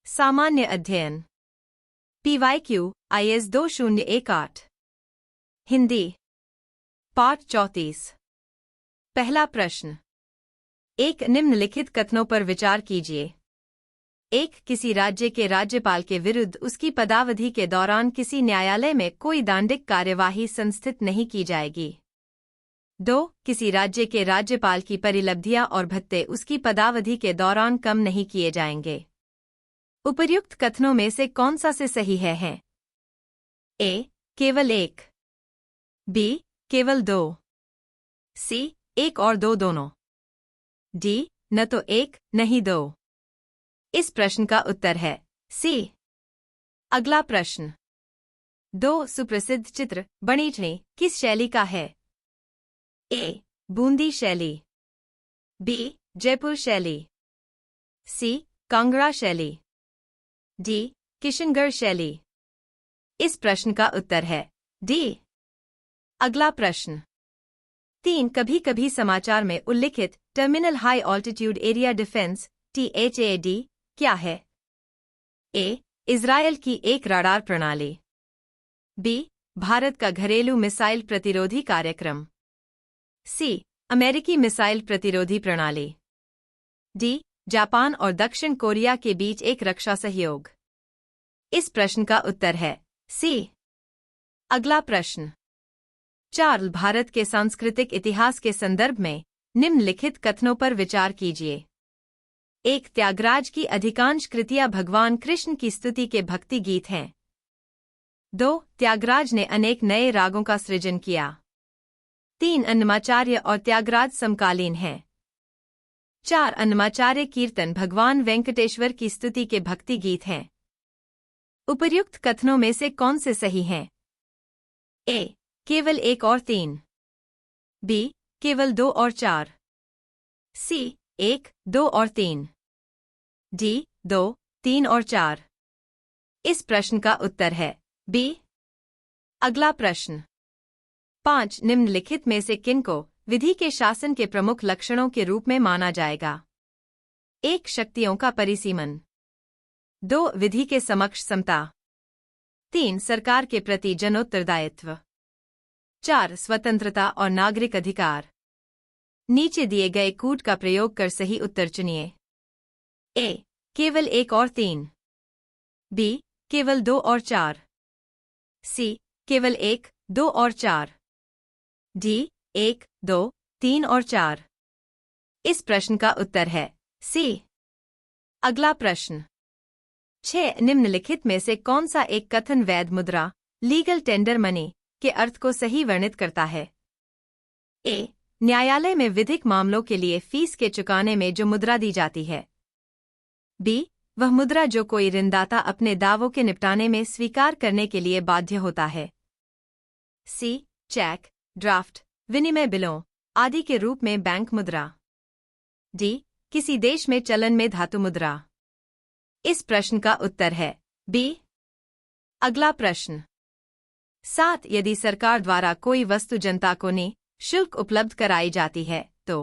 सामान्य अध्ययन PYQ IS 2018 Hindi पाठ 34 पहला प्रश्न एक निम्नलिखित कथनों पर विचार कीजिए। एक किसी राज्य के राज्यपाल के विरुद्ध उसकी पदावधि के दौरान किसी न्यायालय में कोई दंडिक कार्यवाही संस्थित नहीं की जाएगी। 2 किसी राज्य के राज्यपाल की परिलब्धियां और भत्ते उसकी पदावधि के दौरान कम नहीं किए जाएंगे। उपर्युक्त कथनों में से कौन सा से सही है? ए केवल एक, बी केवल 2, सी 1 और 2 दोनों, डी न तो 1 नहीं 2। इस प्रश्न का उत्तर है सी। अगला प्रश्न 2 सुप्रसिद्ध चित्र बणिठनी किस शैली का है? ए बूंदी शैली, बी जयपुर शैली, सी कांगड़ा शैली, डी किशनगढ़ शैली। इस प्रश्न का उत्तर है डी। अगला प्रश्न 3 कभी कभी समाचार में उल्लिखित terminal high altitude area defence THAAD क्या है? ए इजरायल की एक रडार प्रणाली, बी भारत का घरेलू मिसाइल प्रतिरोधी कार्यक्रम, सी अमेरिकी मिसाइल प्रतिरोधी प्रणाली, डी जापान और दक्षिण कोरिया के बीच एक रक्षा सहयोग। इस प्रश्न का उत्तर है सी। अगला प्रश्न 4 भारत के सांस्कृतिक इतिहास के संदर्भ में निम्नलिखित कथनों पर विचार कीजिए। 1 त्यागराज की अधिकांश कृतियां भगवान कृष्ण की स्तुति के भक्ति गीत हैं। 2 त्यागराज ने अनेक नए रागों का सृजन किया। 3 अन्नमाचार्य और त्यागराज समकालीन हैं। 4 अन्नमाचार्य कीर्तन भगवान वेंकटेश्वर की स्तुति के भक्ति गीत हैं। उपर्युक्त कथनों में से कौन से सही हैं? ए केवल 1 और 3, बी केवल 2 और 4, सी 1, 2 और 3, डी 2, 3 और 4। इस प्रश्न का उत्तर है बी। अगला प्रश्न 5 निम्नलिखित में से किनको विधि के शासन के प्रमुख लक्षणों के रूप में माना जाएगा? 1 शक्तियों का परिसीमन, 2 विधि के समक्ष समता, 3 सरकार के प्रति जनोत्तरदायित्व, 4 स्वतंत्रता और नागरिक अधिकार। नीचे दिए गए कूट का प्रयोग कर सही उत्तर चुनिए। ए केवल 1 और 3, बी केवल 2 और 4, सी केवल 1, 2 और 4, डी 1, 2, 3 और 4। इस प्रश्न का उत्तर है सी। अगला प्रश्न 6 निम्नलिखित में से कौन सा एक कथन वैध मुद्रा लीगल टेंडर मनी के अर्थ को सही वर्णित करता है? ए न्यायालय में विधिक मामलों के लिए फीस के चुकाने में जो मुद्रा दी जाती है, बी वह मुद्रा जो कोई ऋणदाता अपने दावों के निपटाने में स्वीकार करने के लिए बाध्य होता है, सी चेक, ड्राफ्ट, विनिमय बिलों आदि के रूप में बैंक मुद्रा, डी किसी देश में चलन में धातु मुद्रा। इस प्रश्न का उत्तर है बी। अगला प्रश्न 7 यदि सरकार द्वारा कोई वस्तु जनता को निःशुल्क उपलब्ध कराई जाती है तो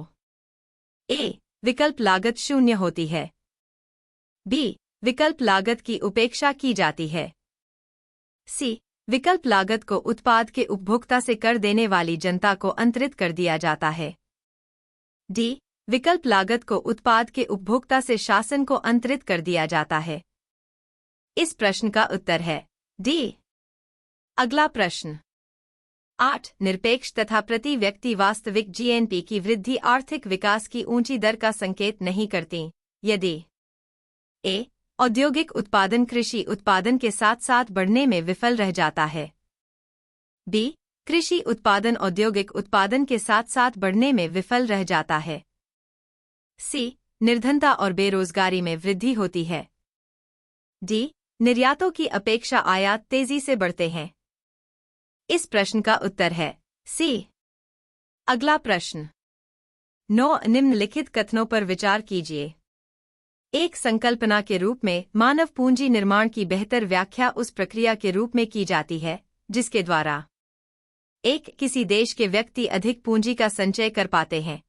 ए विकल्प लागत 0 होती है, बी विकल्प लागत की उपेक्षा की जाती है, सी विकल्प लागत को उत्पाद के उपभोक्ता से कर देने वाली जनता को अंतरित कर दिया जाता है, डी विकल्प लागत को उत्पाद के उपभोक्ता से शासन को अंतरित कर दिया जाता है। इस प्रश्न का उत्तर है डी। अगला प्रश्न 8 निरपेक्ष तथा प्रति व्यक्ति वास्तविक GNP की वृद्धि आर्थिक विकास की ऊंची दर का संकेत नहीं करती यदि ए औद्योगिक उत्पादन कृषि उत्पादन के साथ साथ बढ़ने में विफल रह जाता है, बी कृषि उत्पादन औद्योगिक उत्पादन के साथ साथ बढ़ने में विफल रह जाता है, सी निर्धनता और बेरोजगारी में वृद्धि होती है, डी निर्यातों की अपेक्षा आयात तेजी से बढ़ते हैं। इस प्रश्न का उत्तर है सी। अगला प्रश्न 9 निम्नलिखित कथनों पर विचार कीजिए। एक संकल्पना के रूप में मानव पूंजी निर्माण की बेहतर व्याख्या उस प्रक्रिया के रूप में की जाती है जिसके द्वारा 1 किसी देश के व्यक्ति अधिक पूंजी का संचय कर पाते हैं,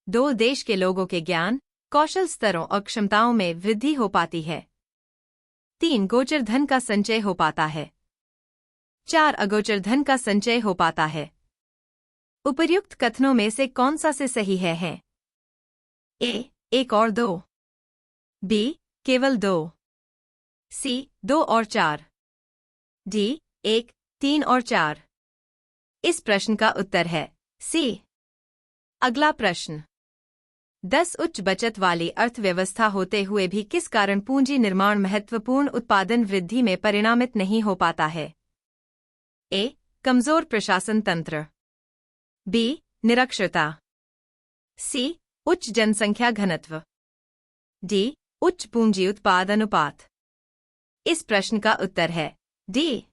2 देश के लोगों के ज्ञान, कौशल स्तरों और क्षमताओं में वृद्धि हो पाती है, 3 गोचर धन का संचय हो पाता है। 4 अगोचर धन का संचय हो पाता है। उपर्युक्त कथनों में से कौन सा से सही है? ए 1 और 2, बी केवल 2, सी 2 और 4, डी 1, 3 और 4। इस प्रश्न का उत्तर है सी। अगला प्रश्न, 10 उच्च बचत वाली अर्थव्यवस्था होते हुए भी किस कारण पूंजी निर्माण महत्वपूर्ण उत्पादन वृद्धि में परिणामित नहीं हो पाता है? ए कमजोर प्रशासन तंत्र, बी निरक्षरता, सी उच्च जनसंख्या घनत्व, डी उच्च पूंजी उत्पाद अनुपात। इस प्रश्न का उत्तर है डी